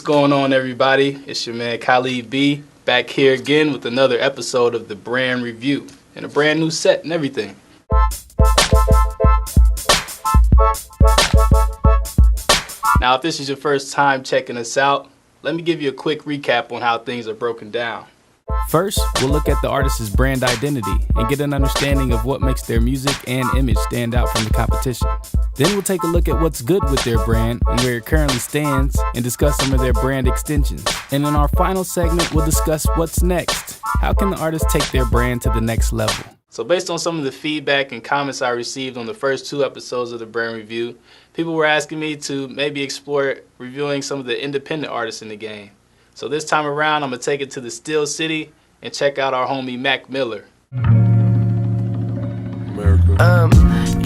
going on, everybody? It's your man Calid B, back here again with another episode of the Brand Review and a brand new set and everything. Now, if this is your first time checking us out, let me give you a quick recap on how things are broken down. First, we'll look at the artist's brand identity and get an understanding of what makes their music and image stand out from the competition. Then we'll take a look at what's good with their brand and where it currently stands and discuss some of their brand extensions. And in our final segment, we'll discuss what's next. How can the artist take their brand to the next level? So based on some of the feedback and comments I received on the first two episodes of the Brand Review, people were asking me to maybe explore reviewing some of the independent artists in the game. So this time around, I'm going to take it to the Steel City and check out our homie Mac Miller.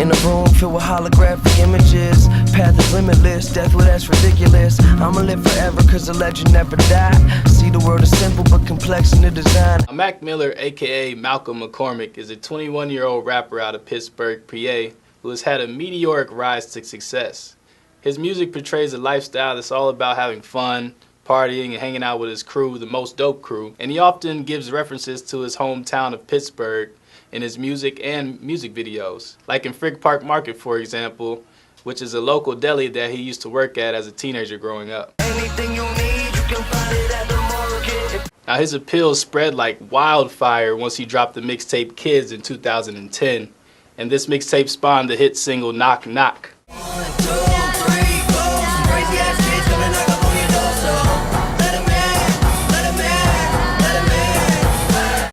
In a room filled with holographic images. Path is limitless, death, well that's ridiculous. I'ma live forever cause the legend never died. See, the world is simple but complex in the design. Mac Miller, aka Malcolm McCormick, is a 21-year-old rapper out of Pittsburgh, PA, who has had a meteoric rise to success. His music portrays a lifestyle that's all about having fun, partying, and hanging out with his crew, the Most Dope Crew, and he often gives references to his hometown of Pittsburgh in his music and music videos. Like in Frick Park Market, for example, which is a local deli that he used to work at as a teenager growing up. Anything you need, you can find it at the market. Now his appeal spread like wildfire once he dropped the mixtape K.i.d.s in 2010, and this mixtape spawned the hit single Knock Knock.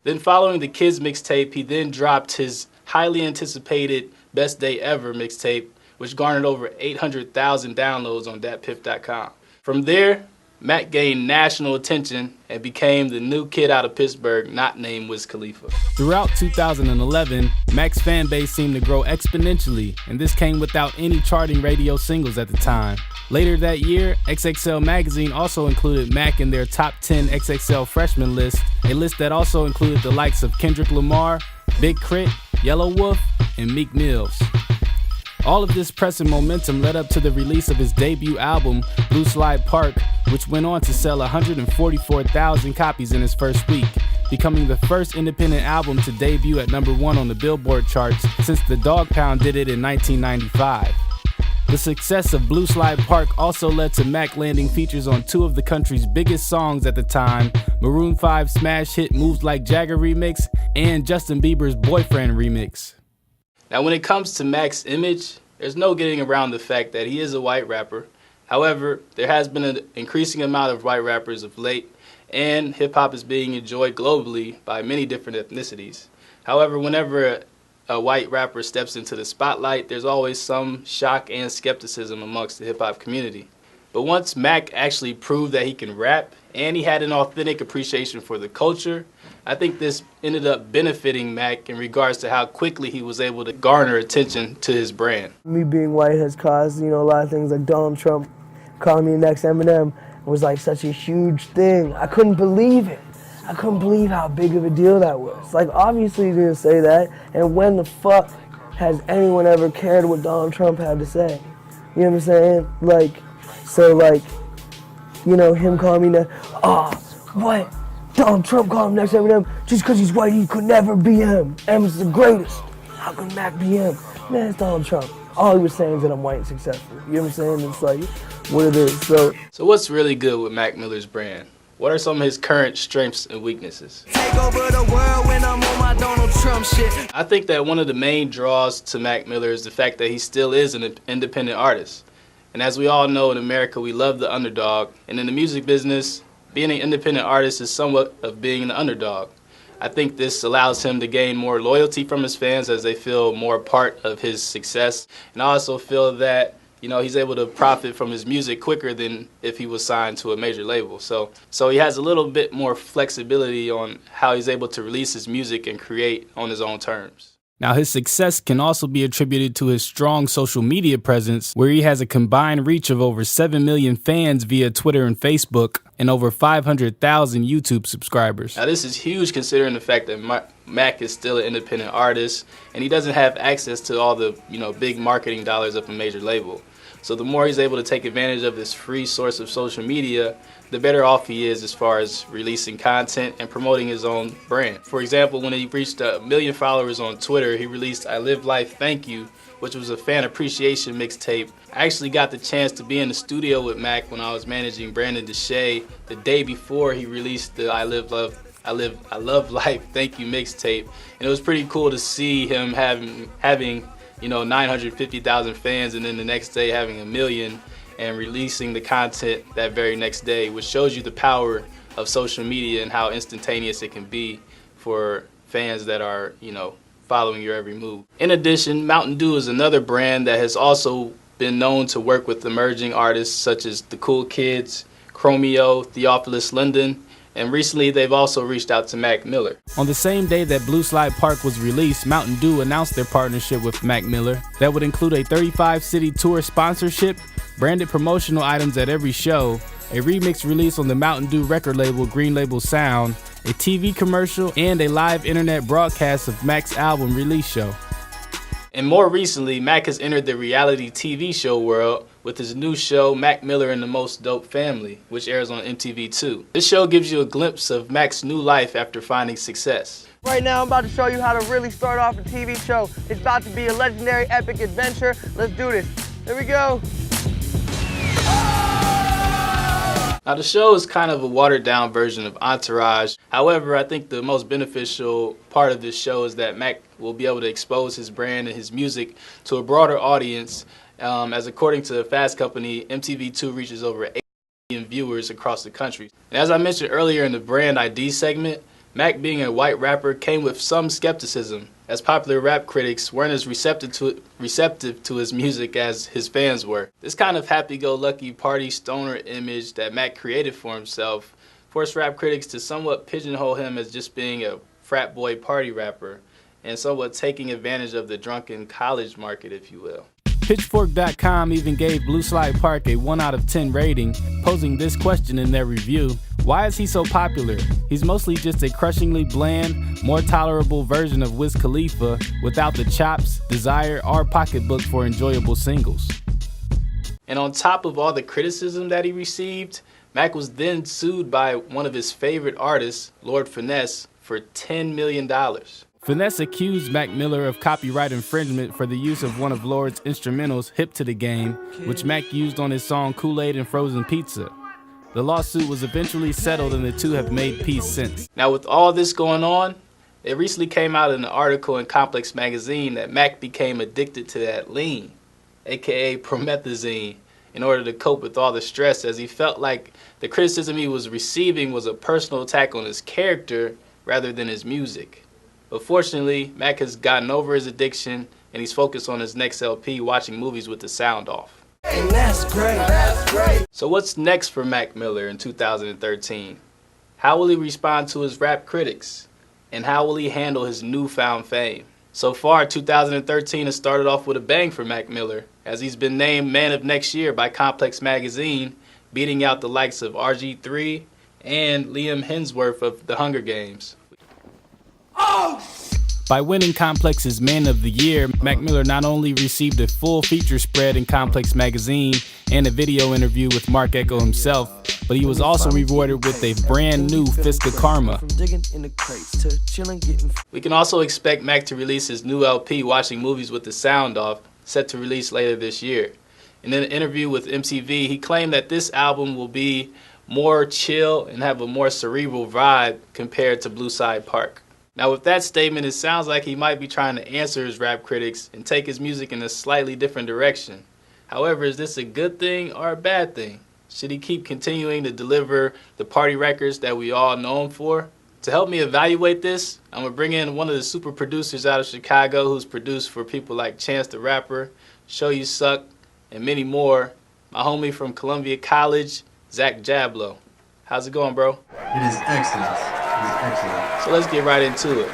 Then following the K.i.d.s mixtape, he then dropped his highly anticipated Best Day Ever mixtape, which garnered over 800,000 downloads on datpiff.com. From there, Mac gained national attention and became the new kid out of Pittsburgh not named Wiz Khalifa. Throughout 2011, Mac's fan base seemed to grow exponentially, and this came without any charting radio singles at the time. Later that year, XXL Magazine also included Mac in their top 10 XXL freshman list, a list that also included the likes of Kendrick Lamar, Big Crit, Yellow Wolf, and Meek Mills. All of this press and momentum led up to the release of his debut album, Blue Slide Park, which went on to sell 144,000 copies in its first week, becoming the first independent album to debut at #1 on the Billboard charts since the Dog Pound did it in 1995. The success of Blue Slide Park also led to Mac landing features on two of the country's biggest songs at the time, Maroon 5's smash hit Moves Like Jagger remix and Justin Bieber's Boyfriend remix. Now when it comes to Mac's image, there's no getting around the fact that he is a white rapper. However, there has been an increasing amount of white rappers of late, and hip-hop is being enjoyed globally by many different ethnicities. However, whenever a white rapper steps into the spotlight, there's always some shock and skepticism amongst the hip-hop community. But once Mac actually proved that he can rap and he had an authentic appreciation for the culture, I think this ended up benefiting Mac in regards to how quickly he was able to garner attention to his brand. Me being white has caused, a lot of things like Donald Trump calling me the next Eminem was like such a huge thing. I couldn't believe it. I couldn't believe how big of a deal that was. Like, obviously he didn't say that, and when the fuck has anyone ever cared what Donald Trump had to say? You know what I'm saying? Him calling me that, what? Donald Trump called him next Eminem just because he's white, he could never be him. Eminem's the greatest. How can Mac be him? Man, it's Donald Trump. All he was saying is that I'm white and successful. You know what I'm saying? It's like what it is. So what's really good with Mac Miller's brand? What are some of his current strengths and weaknesses? Take over the world when I'm on my Donald Trump shit. I think that one of the main draws to Mac Miller is the fact that he still is an independent artist. And as we all know, in America, we love the underdog. And in the music business, being an independent artist is somewhat of being an underdog. I think this allows him to gain more loyalty from his fans as they feel more part of his success. And I also feel that he's able to profit from his music quicker than if he was signed to a major label. So he has a little bit more flexibility on how he's able to release his music and create on his own terms. Now, his success can also be attributed to his strong social media presence, where he has a combined reach of over 7 million fans via Twitter and Facebook, and over 500,000 YouTube subscribers. Now, this is huge considering the fact that Mac is still an independent artist, and he doesn't have access to all the big marketing dollars of a major label. So the more he's able to take advantage of this free source of social media, the better off he is as far as releasing content and promoting his own brand. For example, when he reached 1 million followers on Twitter, he released I Live Life Thank You, which was a fan appreciation mixtape. I actually got the chance to be in the studio with Mac when I was managing Brandon Deshay the day before he released the I Love Life Thank You mixtape, and it was pretty cool to see him having 950,000 fans, and then the next day having 1 million and releasing the content that very next day, which shows you the power of social media and how instantaneous it can be for fans that are, following your every move. In addition, Mountain Dew is another brand that has also been known to work with emerging artists such as the Cool Kids, Chromeo, Theophilus Linden, and recently they've also reached out to Mac Miller. On the same day that Blue Slide Park was released, Mountain Dew announced their partnership with Mac Miller that would include a 35-city tour sponsorship, branded promotional items at every show, a remix release on the Mountain Dew record label Green Label Sound, a TV commercial, and a live internet broadcast of Mac's album release show. And more recently, Mac has entered the reality TV show world with his new show, Mac Miller and the Most Dope Family, which airs on MTV2. This show gives you a glimpse of Mac's new life after finding success. Right now, I'm about to show you how to really start off a TV show. It's about to be a legendary epic adventure. Let's do this. Here we go. Now, the show is kind of a watered-down version of Entourage. However, I think the most beneficial part of this show is that Mac will be able to expose his brand and his music to a broader audience, as according to Fast Company, MTV2 reaches over 8 million viewers across the country. And as I mentioned earlier in the Brand ID segment, Mac being a white rapper came with some skepticism, as popular rap critics weren't as receptive to his music as his fans were. This kind of happy-go-lucky party stoner image that Mac created for himself forced rap critics to somewhat pigeonhole him as just being a frat boy party rapper and somewhat taking advantage of the drunken college market, if you will. Pitchfork.com even gave Blue Slide Park a 1 out of 10 rating, posing this question in their review: why is he so popular? He's mostly just a crushingly bland, more tolerable version of Wiz Khalifa without the chops, desire, or pocketbook for enjoyable singles. And on top of all the criticism that he received, Mac was then sued by one of his favorite artists, Lord Finesse, for $10 million. Finesse accused Mac Miller of copyright infringement for the use of one of Lord's instrumentals, Hip to the Game, which Mac used on his song Kool-Aid and Frozen Pizza. The lawsuit was eventually settled and the two have made peace since. Now, with all this going on, it recently came out in an article in Complex magazine that Mac became addicted to that lean, aka promethazine, in order to cope with all the stress, as he felt like the criticism he was receiving was a personal attack on his character rather than his music. But fortunately, Mac has gotten over his addiction and he's focused on his next LP, watching movies with the sound off. And that's great. That's great. So what's next for Mac Miller in 2013? How will he respond to his rap critics? And how will he handle his newfound fame? So far, 2013 has started off with a bang for Mac Miller, as he's been named Man of Next Year by Complex Magazine, beating out the likes of RG3 and Liam Hemsworth of The Hunger Games. By winning Complex's Man of the Year, Mac Miller not only received a full feature spread in Complex Magazine and a video interview with Mark Echo himself, but he was also rewarded with a brand new Fist of Karma. We can also expect Mac to release his new LP, Watching Movies with the Sound Off, set to release later this year. In an interview with MTV, he claimed that this album will be more chill and have a more cerebral vibe compared to Blue Slide Park. Now, with that statement, it sounds like he might be trying to answer his rap critics and take his music in a slightly different direction. However, is this a good thing or a bad thing? Should he keep continuing to deliver the party records that we all know him for? To help me evaluate this, I'm going to bring in one of the super producers out of Chicago who's produced for people like Chance the Rapper, Show You Suck, and many more, my homie from Columbia College, Zak Jablow. How's it going, bro? It is excellent. Excellent. So let's get right into it.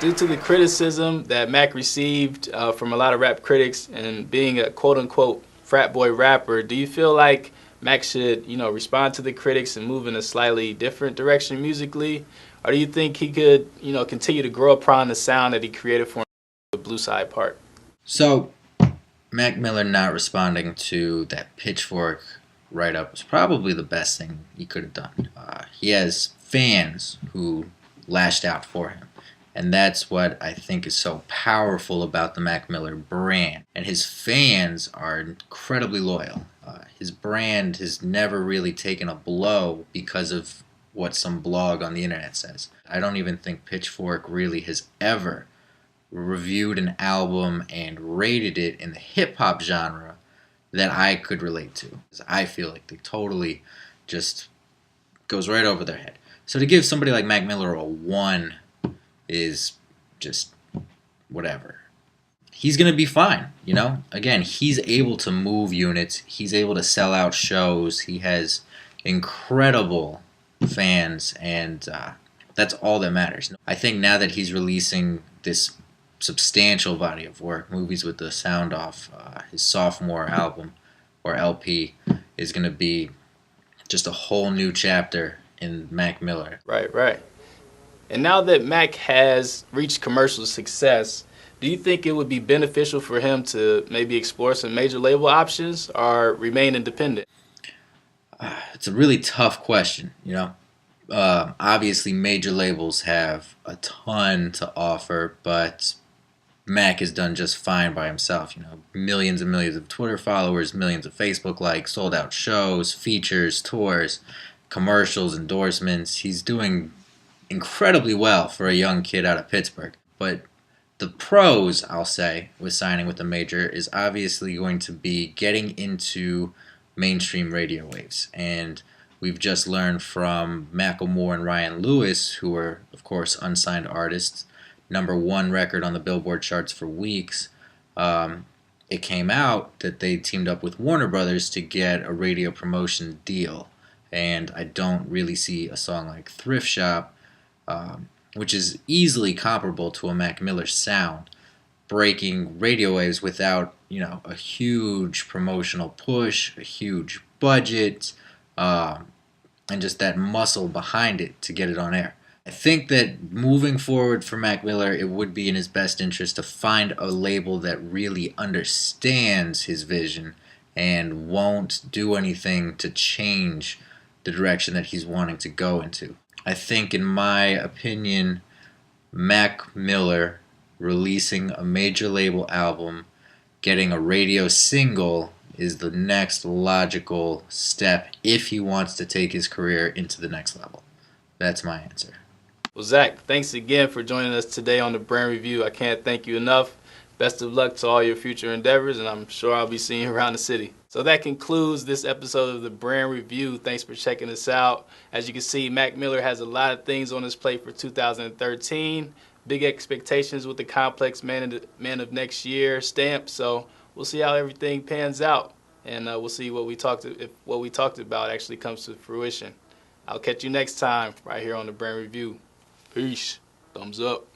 Due to the criticism that Mac received from a lot of rap critics and being a quote-unquote frat boy rapper, do you feel like Mac should, respond to the critics and move in a slightly different direction musically? Or do you think he could, continue to grow upon the sound that he created for him with Blue Slide Park? So, Mac Miller not responding to that Pitchfork write-up was probably the best thing he could have done. He has fans who lashed out for him. And that's what I think is so powerful about the Mac Miller brand. And his fans are incredibly loyal. His brand has never really taken a blow because of what some blog on the internet says. I don't even think Pitchfork really has ever reviewed an album and rated it in the hip-hop genre that I could relate to. I feel like they totally just goes right over their head. So to give somebody like Mac Miller a 1 is just whatever. He's going to be fine, you know? Again, he's able to move units. He's able to sell out shows. He has incredible fans, and that's all that matters. I think now that he's releasing this substantial body of work, Movies with the Sound Off, his sophomore album, or LP, is going to be just a whole new chapter in Mac Miller. Right. And now that Mac has reached commercial success, do you think it would be beneficial for him to maybe explore some major label options or remain independent? It's a really tough question, you know. Obviously, major labels have a ton to offer, but Mac has done just fine by himself. You know, millions and millions of Twitter followers, millions of Facebook likes, sold out shows, features, tours, commercials, endorsements. He's doing incredibly well for a young kid out of Pittsburgh. But the pros, I'll say, with signing with a major is obviously going to be getting into mainstream radio waves. And we've just learned from Macklemore and Ryan Lewis, who are, of course, unsigned artists, #1 record on the Billboard charts for weeks. It came out that they teamed up with Warner Brothers to get a radio promotion deal. And I don't really see a song like Thrift Shop, which is easily comparable to a Mac Miller sound, breaking radio waves without, you know, a huge promotional push, a huge budget, and just that muscle behind it to get it on air. I think that moving forward for Mac Miller, it would be in his best interest to find a label that really understands his vision and won't do anything to change the direction that he's wanting to go into. I think, in my opinion, Mac Miller releasing a major label album, getting a radio single, is the next logical step if he wants to take his career into the next level. That's my answer. Well, Zach, thanks again for joining us today on the Brand Review. I can't thank you enough. Best of luck to all your future endeavors, and I'm sure I'll be seeing you around the city. So that concludes this episode of the Brand Review. Thanks for checking us out. As you can see, Mac Miller has a lot of things on his plate for 2013. Big expectations with the Complex Man of Next Year stamp. So we'll see how everything pans out, and we'll see if what we talked about actually comes to fruition. I'll catch you next time right here on the Brand Review. Peace. Thumbs up.